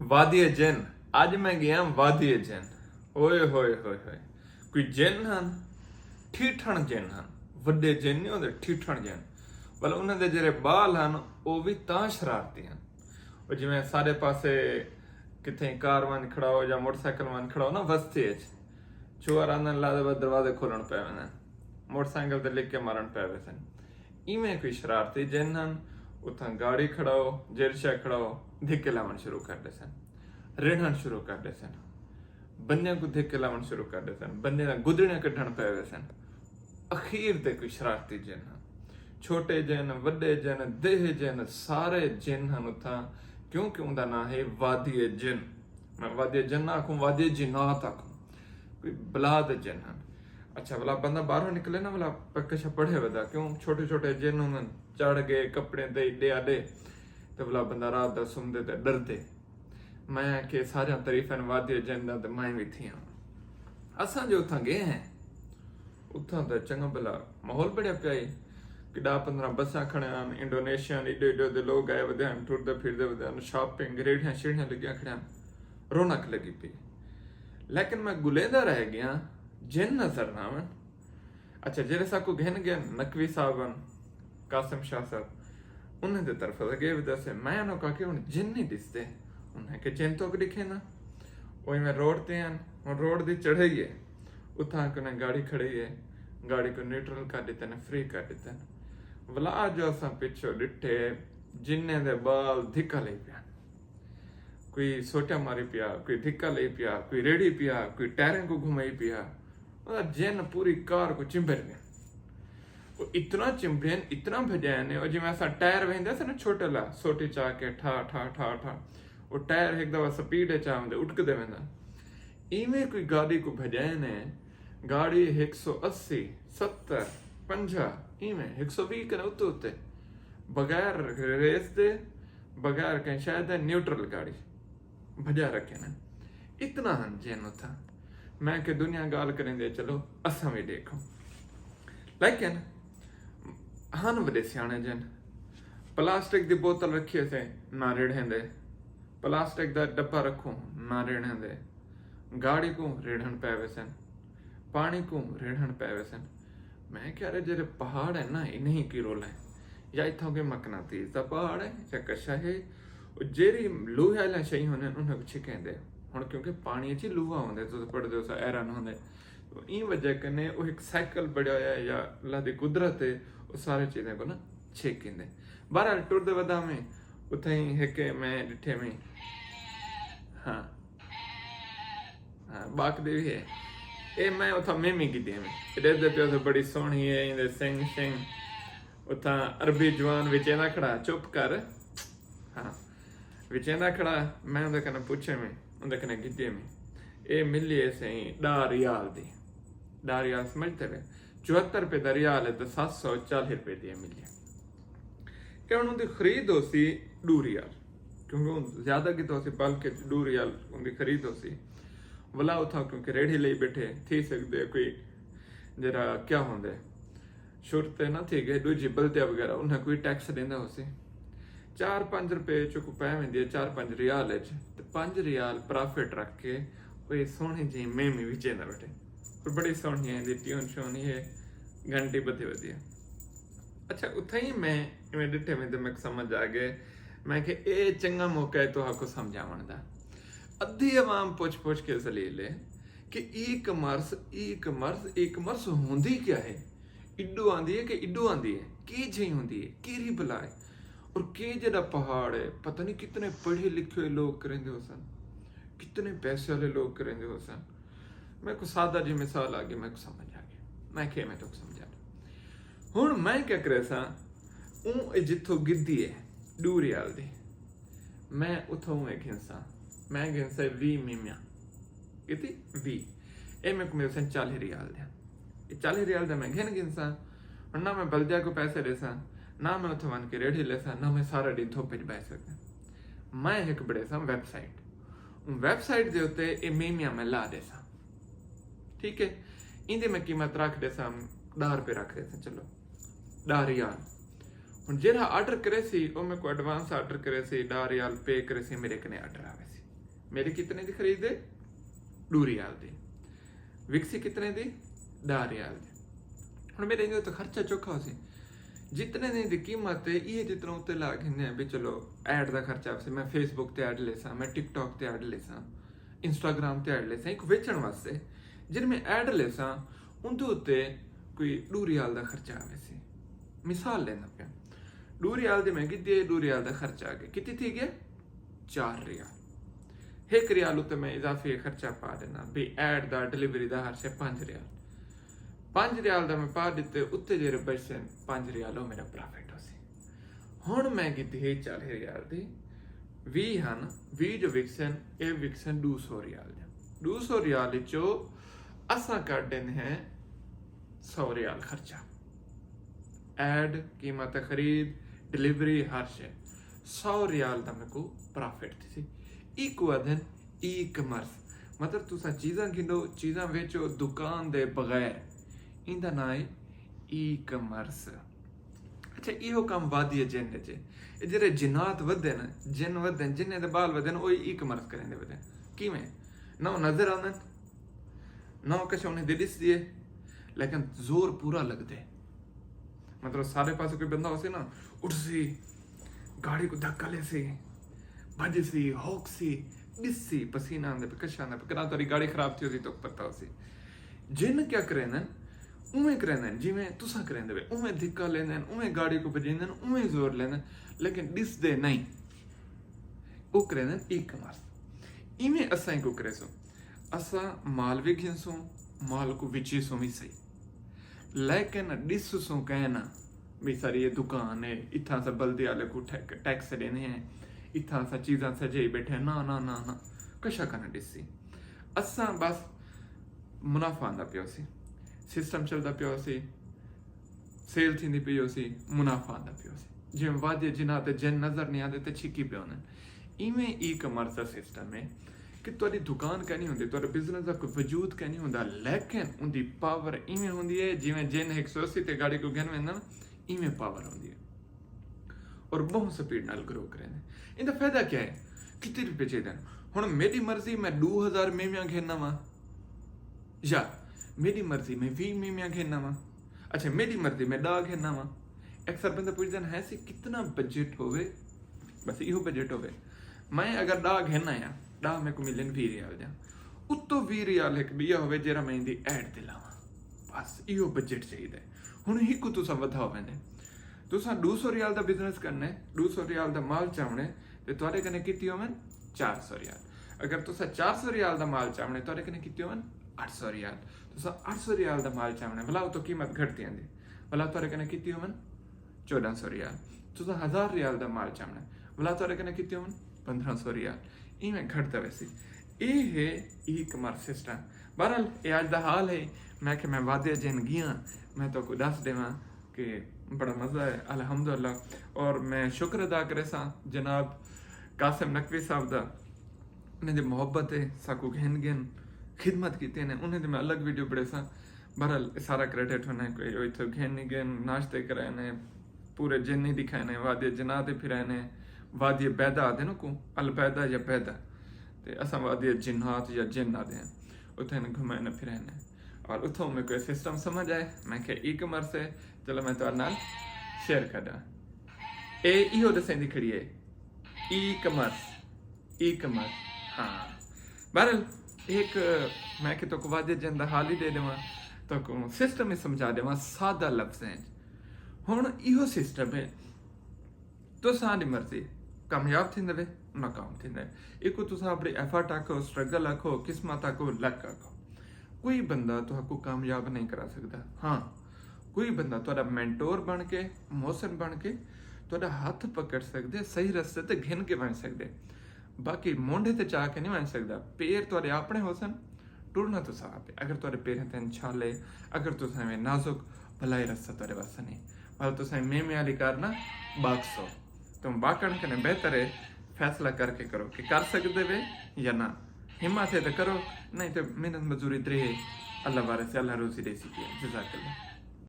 ਵਾਦੀਏ ਜਿੰਨ। ਅੱਜ ਮੈਂ ਗਿਆ ਵਾਦੀਏ ਜਿੰਨ। ਓਏ ਹੋਏ ਹੋਏ ਹੋਏ, ਕੋਈ ਜਿੰਨ ਹਨ, ਠੀਠਣ ਜਿੰਨ ਹਨ। ਵੱਡੇ ਜਿੰਨ ਨਹੀਂ ਹੁੰਦੇ, ਠੀਠਣ ਜਿੰਨ। ਪਰ ਉਹਨਾਂ ਦੇ ਜਿਹੜੇ ਬਾਲ ਹਨ ਉਹ ਵੀ ਤਾਂ ਸ਼ਰਾਰਤੀ ਹਨ। ਉਹ ਜਿਵੇਂ ਸਾਰੇ ਪਾਸੇ ਕਿਤੇ ਕਾਰ ਵਾਂਝ ਖੜਾ ਹੋ ਜਾਂ ਮੋਟਰਸਾਈਕਲ ਵਾਂਝ ਖੜਾ ਹੋ ਨਾ ਬਸਤੀ ਵਿੱਚ, ਚੋਰ ਆਨਣ ਲਾ ਦੇ ਦਰਵਾਜ਼ੇ ਖੋਲਣ ਪਏ ਨੇ, ਮੋਟਰਸਾਈਕਲ ਤੇ ਲਿਖ ਕੇ ਮਾਰਨ ਪਏ ਸਨ। ਇਵੇਂ ਕੋਈ ਸ਼ਰਾਰਤੀ ਜਿੰਨ ਹਨ। ਉੱਥਾਂ ਗਾੜੀ ਖੜਾਓ, ਜਿਰਸ਼ਾ ਖੜਾਓ, धिक्के लावन शुरू करते सन, रेढ़न शुरू करते सन, बंदे को धिक्के लावन शुरू करते सन, बंदे ना गुदड़ियां कढ़न पे हुए सन। अखीर ते कोई शरारती जिन हैं, छोटे जिन, वड्डे जिन, देह जिन, सारे जिन हैं उथा। क्योंकि उनका नाम है वादिए जिन। मैं वादिए जिन ना आखूं, वादिए जिन्नात आखूं। कोई बलाद जिन हैं। अच्छा भला बंदा बाहरों निकले ना, भला पक्का पढ़े वदा, क्यों छोटे छोटे जिन होंगे, चढ़ गए कपड़े ते इडे आडे, तो भला बंदा रात का सुनते तो डरते। मैं कि सारे तारीफा वादिए जिन तो मैं भी थी। असा जो उथा गए हैं उथा तो चंगा भला माहौल बढ़िया पिया है कि 10-15 बसा खड़े हैं, इंडोनेशिया एडे एडे दे लोग आए वधे हैं, टुरदे फिरदे वधे हैं, शॉपिंग रेड़ियां शेड़ियां लगियां खड़े हैं, रौनक लगी पी। लेकिन मैं गुलेंदा रह गया, जिन नजर ना आवन। अच्छा जेरे साकू घन गए नकवी साहब, कासिम शाह साहब, उन्हें दे तरफ लगे वैसे मैं उन्हें कहा कि उन्हें जिन नहीं दिसते। उन्हें के जिन तो दिखे ना, वही मैं रोड ते हैं, और रोड दी चढ़ाई है, उठा के उन्हें गाड़ी खड़ी है, गाड़ी को न्यूट्रल कर देते हैं, फ्री कर देते हैं। वला जो असा पिछो डिठे जिन्ने दे बाल धिक्का ले पिया, कोई सोटा मारी पिया, कोई धिक्का ले पिया, कोई रेड़ी पिया, कोई टायरें को घुमाई पिया। जिन पूरी कार को चिंबर गया, वो इतना चिंबड़न, इतना भजायन है। और जिवें असां टायर वेंदे से ना छोटे ला सोटी चा के ठा ठा ठा ठा, वो टायर एक दफा स्पीड च आंदे उठकदे वेंदा। इवें कोई गाड़ी को भजायन है, गाड़ी 180 70 50 इवें 120 कने उत्ते उत्ते, बगैर रेस दे, बगैर कहीं शायद न्यूट्रल गाड़ी भजा रखे ने। इतना हन जिन था। मैं कि दुनिया गाल करेंगे, चलो असां भी देखो। लेकिन हन बड़े सियाने जिन। प्लास्टिक की बोतल रखी से ना रेड़ें दे, प्लास्टिक का डब्बा रखो ना रेड़ें दे, गाड़ी को रेड़न पे सन, पानी को रेड़न पे सन। मैं कह रहा जेरे पहाड़ है ना, इन्हीं की रोल है, या इतों के मकनातीस का पहाड़ है या कशा है। जेरी लोहे वाला शही होने उन्हें कुछ कहते हुण, क्योंकि पानी च लूहा होंगे तो पढ़ते हो ऐरन होंगे, तो इन वजह कने वो एक साइकिल बढ़िया है या अल्लाह की कुदरत है, वो सारे चीज़ें को ना छेकेंदे। बहरहाल टुरदे वदा में उथे ही है कि मैं डिठे में हाँ हाँ बाक देवी है ये मैं उथा मेमी की दी में रेदे पे तो बड़ी सोहनी है, इंदे सिंग सिंग उथा अरबी जवान विचेंदा खड़ा, चुप कर हाँ विचेंदा खड़ा। मैं उनके कने पूछे में उनके कने गिद्दे में ये मिली है सही डारियाल दी, डारियाल समझते हुए 74 रुपए का रियाल है तो 740 रुपए दी मिली क्या उन्होंने खरीद हो सी डू रियाल, क्योंकि ज्यादा की तो बल्कि डू रियाल उनकी खरीद हो सी वला उठा, क्योंकि रेढ़ी ले बैठे थी सकते कोई जरा क्या होंगे शुरते ना थी गए दूजी बल्दिया वगैरह उन्हें कोई टैक्स देंदा हो सी। 4-5 रुपए चुक पै वेंदी है 4-5 रियाल है, 5 रियाल प्रॉफिट रख के वो सोहनी जी मेमी विचेंदा बैठे, पर बड़ी सोहनी है, ट्यून शोनी है, घंटी बधी वधी। अच्छा उथे ही मैं इवें डिठे में तो मैं समझ आ गए, मैं कि ये चंगा मौका है तो आपको समझावन दा। अद्धी आवाम पुछ के जलील है कि ई कमर्स होंदी क्या है, इड्डू आंदी है कि इड्डू आंदी है, की जी होंदी है, की भला है, और के जरा पहाड़ है, पता नहीं कितने पढ़े लिखे हुए लोग करेंगे हो सन, कितने पैसे वाले लोग करेंगे हो सन। मैं को सादा जी मिसाल आ गई, मैं को समझ आ गया, मैं क्या मैं तो समझा हुण मैं क्या करे सा ऊ जिथों गिद्दी है डू रियाल दी, मैं उथों एक घिंसा, मैं घिंसा 20 मीमिया कितनी 20 ए मैं को मेरे सन 40 रियाल दिया, ये 40 रियाल दा मैं घिंसा। और ना मैं बल्दिया को पैसे देसा, ना मैं उथे वन के रेढ़ी लेसा, ना मैं सारा दिन धोपे च बह सकता। मैं एक बड़े सा वेबसाइट दे उत्ते ए मीमिया मैं ला देसा, ठीक है, इंदे मैं कीमत रख देसा 10 रुपए रख देसा, चलो 10 रियाल। हुण जेड़ा आर्डर करे सी ओ मैं को एडवांस आर्डर करे सी 10 रियाल पे करे सी, मेरे कने आर्डर आवे सी, मेरी कितने दी खरीदे? 2 रियाल दी। विक्सी कितने दी? 10 रियाल दी। हुण मेरे इहदे तो खर्चा चौखा हो सी, जितने दी कीमत है ये जितना उत्ते ला के भी चलो ऐड का खर्चा से मैं फेसबुक ते ऐड लेसा, मैं टिकटॉक ते ऐड लेसा, इंस्टाग्राम ते ऐड लेसा, एक वेचण वास्ते जिनमें ऐड लेसा उनके उत्ते कोई 2 रियाल का खर्चा आवे सी। मिसाल लेना पे 2 रियाल दी मैं कितनी 2 रियाल का खर्चा आ गया, कितनी थी गया 4 रियाल। 1 रियाल उत्ते मैं इजाफी खर्चा पा देना भी ऐड दा डिलीवरी दा हर से 5 रियाल, 5 रियाल दा मैं पा दिते उत्ते जेरे बचे 5 रियाल मेरा प्रॉफिट हो सी। हुण मैं कितनी है 40 रियाल दी 20 हन 20 जो विकसन ये विकसन 200 रियाल दा। 200 रियाल चो असा कर देने हैं 100 रियाल खर्चा, ऐड कीमत खरीद डिलीवरी हर शे 100 रियाल का मेरे को प्रॉफिट थी। इको अदन ई कमर्स मतलब तुसा चीज़ां गिनो चीज़ां बेचो दुकान दे बगैर, इंदा ना है ई कमर्स। अच्छा इहो काम वादी जिन चे जेरे जिन्नात वधे न जिन वधन जिन्ने दे बाल वधन ओ ई कमर्स करेंदे वधन किवें ना नजर आंदन ना कुछ उन्हें दिस दिए लेकिन जोर पूरा लगदे। मतलब सारे पास कोई बंदा हो सी ना उठ सी गाड़ी को धक्का ले सी भज सी होक सी दिस सी पसीना आंदे पे कशा आंदे पे करा तारी गाड़ी खराब थी होती तो पता हो सी। जिन क्या करेंदन उमें करेंदन जिवें तुसा करेंदे वे उमें धिक्का लेंदन उमें गाड़ी को बजेंदन उमें जोर लेंदन लेकिन दिस दे नहीं वो करेंदन ई कमर्स। इवें असां को करे सो असा माल भी घिनसो माल को विची सो भी सही लेकिन डिस सो कहना भी सारी ये दुकान है इतना सा बल्दी वाले को टैक्स देने हैं इतना सा चीज़ां सजे बैठे ना ना ना ना कशा करना डिसी असा बस मुनाफा आंदा पियो सी सिस्टम चलता पियो सी सेल थी पियो सी मुनाफा आंदा पियो सी जिवें वादे जिन्हां ते जिन नज़र नहीं आते तो छिकी पियो न। इवें ई कमर्स का सिस्टम है कि तुहाडी दुकान कह नहीं होंदी तुहाडे बिजनेस का कोई वजूद कह नहीं होंदा लेकिन उनकी पावर इवें होंदी है जिवें जिन 180 ते गाड़ी को गिन वेंदा इवें पावर होंदी है और बहुत स्पीड नाल ग्रो करेंदे। इनका फायदा क्या है कितने रुपये चाहिए हुण मेरी मर्जी मैं 2000 मेमियां घेना वा या मेरी मर्जी मैं 20 मेमियां घेना वा अच्छा मेरी मर्जी मैं 10 घेना वा। अक्सर बंदा पूछते है सी कितना बजट होवे बस इहो बजट होवे मैं अगर 10 घेना या 10 मेरे को मिलन 20 रियाल जा उत्तो 20 रियाल एक बिया होवे जेरा मैं इंदी ऐड दिलावा बस इहो बजट चाहिए। हुण ही को तुसा वधाओ वेंदे तुसा 200 रियाल दा बिजनेस करना है 200 रियाल दा माल चावणे ते तुहाडे कने कितनी होवन 400 रियाल। अगर तुसा 400 रियाल दा माल चावणे तुहाडे कने कितनी होवन 800 रियाल। तुसा 800 रियाल दा माल चावणे भला तो कीमत घटती आंदी भला तुहाडे कने कितनी होवन 1400 रियाल। तुसा 1000 रियाल दा माल चावणे भला तुहाडे कने कितनी होवन 1500 रियाल। इवें घटता वैसे ये है ई कमर्स सिस्टम। बहरहाल ये अज दा हाल है मैं कि मैं वादे जिन गया मैं तो को दस देवां कि बड़ा मज़ा है अल्हम्दुलिल्लाह। और मैं शुक्र अदा करे सा जनाब कासिम नकवी साहब दा उन्हें दी मोहब्बत है साकू घिन घिन खिदमत की ने उन्हें दी मैं अलग वीडियो बड़े सा बहरहाल सारा क्रेडिट होना कोई इतो घिन घिन नाश्ते कराए ने पूरे जिन नहीं दिखाए ने वादे जना दे फिराए ने वादी बैदा आते ना को अलबैदा या बैदा ते असां वादी जिन्नात या जिन आते हैं उथे घुमाए न फिराए ने और उथों में कोई सिस्टम समझ आए मैं क्या ई कमर्स है चलो मैं तो नाल शेयर करा ए इहो दसेंदी खड़ी है ई कमर्स हाँ। बहरहाल एक मैं कि तो को वादे जिन दा हाल ही दे देवां तो को सिस्टम ही समझा देवां सादा लफ्ज़ें हुण इहो सिस्टम है तो सारी मर्जी कामयाब थी वे नाकाम थी एक तुसा अपनी एफर्ट आखो स्ट्रगल आखो किस्मत आखो लक आखो कोई बंदा तुहाको कामयाब नहीं करा सकता। हाँ कोई बंदा तुहाडा मेंटोर बन के मोहसिन बन के तुहाडा हाथ पकड़ सकदे सही रस्ते ते घिन के बन सकदे बाकी मोंढे ते चाह के नहीं बन सकदा। पैर तुहाडे अपने होसन टुरना तुसा आपे अगर तुहाडे पैरें ते छाले अगर तुसा में नाजुक भलाई रस्ता तुहाडे वास्ते नहीं पर तुसा में आली करना बाक्सो तुम बाकण कने बेहतर है फैसला करके करो कि कर सकते वे या ना हिम्मत है तो करो नहीं तो मेहनत मजदूरी दे अल्लाह बारे से अल्लाह रोजी दे सी जज़ाकल्लाह।